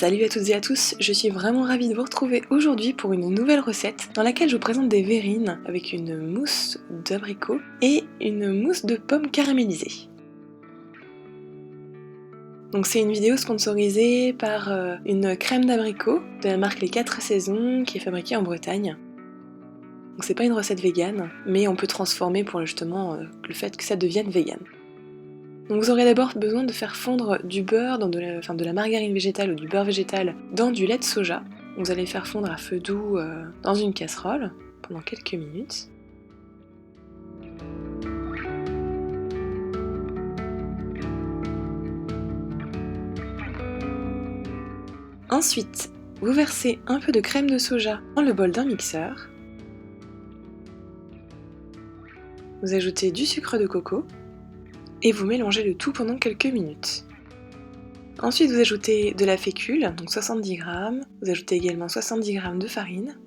Salut à toutes et à tous, je suis vraiment ravie de vous retrouver aujourd'hui pour une nouvelle recette dans laquelle je vous présente des verrines avec une mousse d'abricot et une mousse de pommes caramélisée. Donc c'est une vidéo sponsorisée par une crème d'abricot de la marque Les 4 Saisons qui est fabriquée en Bretagne. Donc c'est pas une recette végane, mais on peut transformer pour justement le fait que ça devienne vegan. Donc vous aurez d'abord besoin de faire fondre du beurre, de la margarine végétale ou du beurre végétal dans du lait de soja. Vous allez faire fondre à feu doux dans une casserole pendant quelques minutes. Ensuite, vous versez un peu de crème de soja dans le bol d'un mixeur. Vous ajoutez du sucre de coco et vous mélangez le tout pendant quelques minutes. Ensuite, vous ajoutez de la fécule, donc 70 g. Vous ajoutez également 70 g de farine,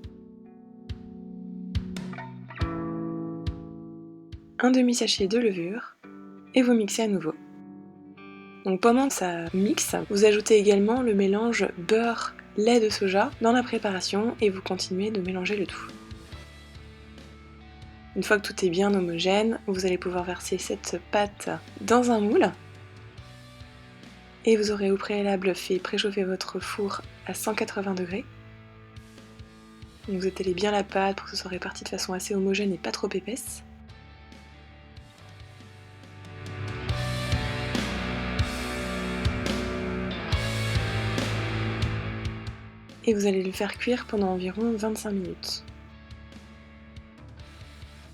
un demi-sachet de levure et vous mixez à nouveau. Donc pendant que ça mixe, vous ajoutez également le mélange beurre-lait de soja dans la préparation et vous continuez de mélanger le tout. Une fois que tout est bien homogène, vous allez pouvoir verser cette pâte dans un moule. Et vous aurez au préalable fait préchauffer votre four à 180 degrés. Donc vous étalez bien la pâte pour que ce soit réparti de façon assez homogène et pas trop épaisse. Et vous allez le faire cuire pendant environ 25 minutes.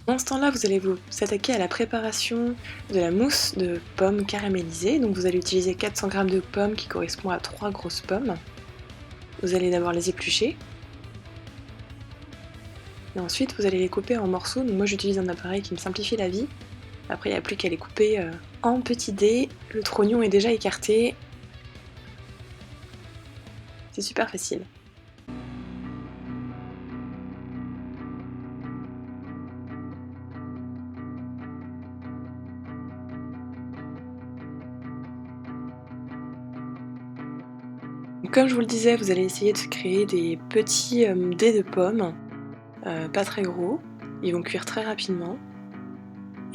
Pendant ce temps-là, vous allez vous attaquer à la préparation de la mousse de pommes caramélisée. Donc vous allez utiliser 400 g de pommes qui correspond à 3 grosses pommes. Vous allez d'abord les éplucher. Et ensuite, vous allez les couper en morceaux. Donc moi, j'utilise un appareil qui me simplifie la vie. Après, il n'y a plus qu'à les couper en petits dés. Le trognon est déjà écarté. C'est super facile. Comme je vous le disais, vous allez essayer de créer des petits dés de pommes, pas très gros. Ils vont cuire très rapidement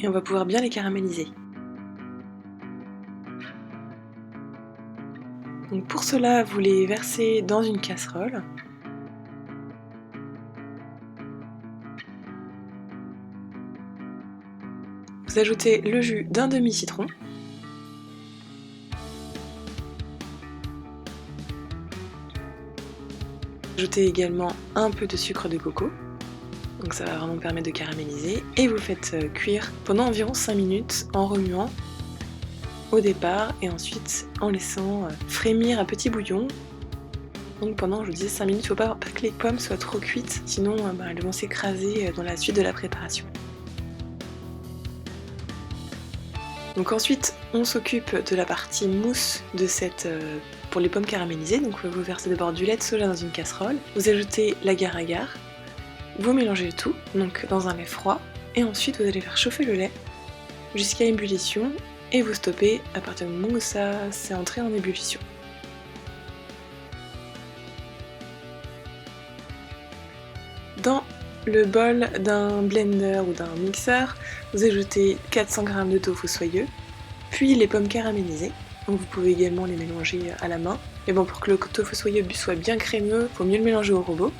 et on va pouvoir bien les caraméliser. Donc pour cela, vous les versez dans une casserole. Vous ajoutez le jus d'un demi-citron. Ajoutez également un peu de sucre de coco. Donc ça va vraiment permettre de caraméliser. Et vous faites cuire pendant environ 5 minutes en remuant au départ et ensuite en laissant frémir à petit bouillon. Donc pendant, je vous disais, 5 minutes, il ne faut pas que les pommes soient trop cuites, sinon elles vont s'écraser dans la suite de la préparation. Donc ensuite, on s'occupe de la partie mousse de pour les pommes caramélisées. Donc vous versez d'abord du lait de soja dans une casserole, vous ajoutez l'agar-agar, vous mélangez le tout, donc dans un lait froid, et ensuite vous allez faire chauffer le lait jusqu'à ébullition et vous stoppez à partir du moment où ça s'est entré en ébullition. Dans le bol d'un blender ou d'un mixeur, vous ajoutez 400 g de tofu soyeux, puis les pommes caramélisées. Donc vous pouvez également les mélanger à la main. Mais bon, pour que le tofu soyeux soit bien crémeux, il faut mieux le mélanger au robot.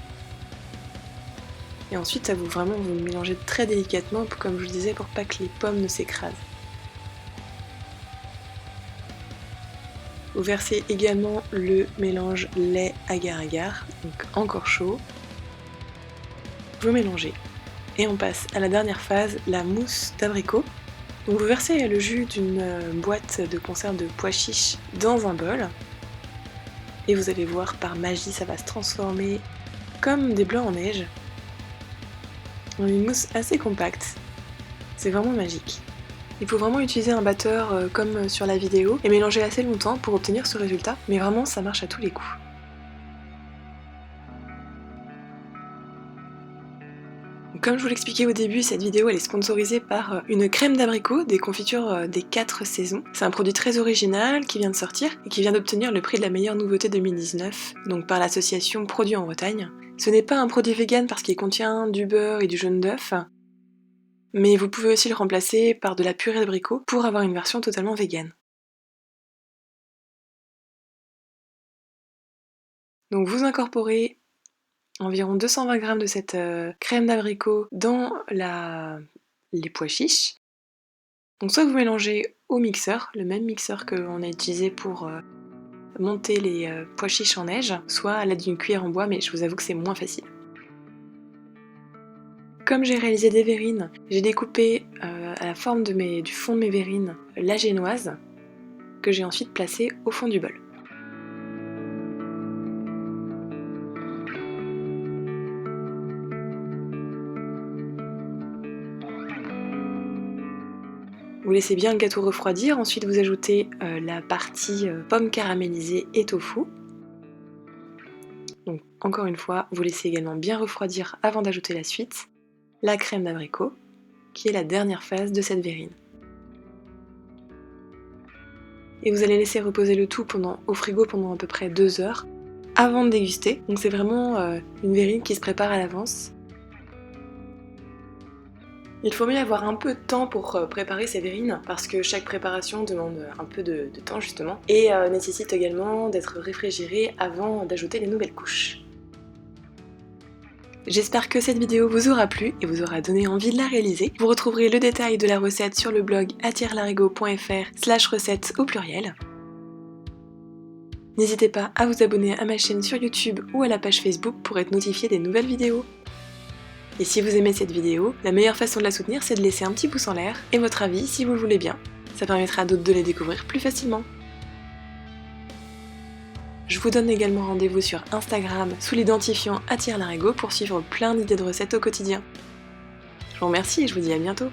Et ensuite, vous le mélangez très délicatement, comme je vous disais, pour pas que les pommes ne s'écrasent. Vous versez également le mélange lait agar-agar, donc encore chaud. Vous mélangez. Et on passe à la dernière phase, la mousse d'abricot. Donc vous versez le jus d'une boîte de conserve de pois chiches dans un bol. Et vous allez voir, par magie, ça va se transformer comme des blancs en neige. On a une mousse assez compacte. C'est vraiment magique. Il faut vraiment utiliser un batteur comme sur la vidéo et mélanger assez longtemps pour obtenir ce résultat, mais vraiment ça marche à tous les coups. Donc Comme je vous l'expliquais au début, cette vidéo elle est sponsorisée par une crème d'abricot des confitures des 4 saisons. C'est un produit très original qui vient de sortir et qui vient d'obtenir le prix de la meilleure nouveauté 2019, donc par l'association Produits en Bretagne. Ce n'est pas un produit vegan parce qu'il contient du beurre et du jaune d'œuf, mais vous pouvez aussi le remplacer par de la purée d'abricot pour avoir une version totalement vegan. Donc vous incorporez environ 220 g de cette crème d'abricot dans les pois chiches. Donc soit vous mélangez au mixeur, le même mixeur qu'on a utilisé pour monter les pois chiches en neige, soit à l'aide d'une cuillère en bois, mais je vous avoue que c'est moins facile. Comme j'ai réalisé des verrines, j'ai découpé à la forme du fond de mes verrines la génoise, que j'ai ensuite placée au fond du bol. Vous laissez bien le gâteau refroidir, ensuite vous ajoutez la partie pomme caramélisée et tofu. Donc encore une fois, vous laissez également bien refroidir avant d'ajouter la suite, la crème d'abricot, qui est la dernière phase de cette verrine. Et vous allez laisser reposer le tout au frigo pendant à peu près 2 heures avant de déguster. Donc c'est vraiment une verrine qui se prépare à l'avance. Il faut mieux avoir un peu de temps pour préparer ces verrines parce que chaque préparation demande un peu de temps justement et nécessite également d'être réfrigérée avant d'ajouter les nouvelles couches. J'espère que cette vidéo vous aura plu et vous aura donné envie de la réaliser. Vous retrouverez le détail de la recette sur le blog attireslarigot.fr/recette au pluriel. N'hésitez pas à vous abonner à ma chaîne sur YouTube ou à la page Facebook pour être notifié des nouvelles vidéos. Et si vous aimez cette vidéo, la meilleure façon de la soutenir c'est de laisser un petit pouce en l'air et votre avis si vous le voulez bien. Ça permettra à d'autres de les découvrir plus facilement. Je vous donne également rendez-vous sur Instagram sous l'identifiant @larigot pour suivre plein d'idées de recettes au quotidien. Je vous remercie et je vous dis à bientôt.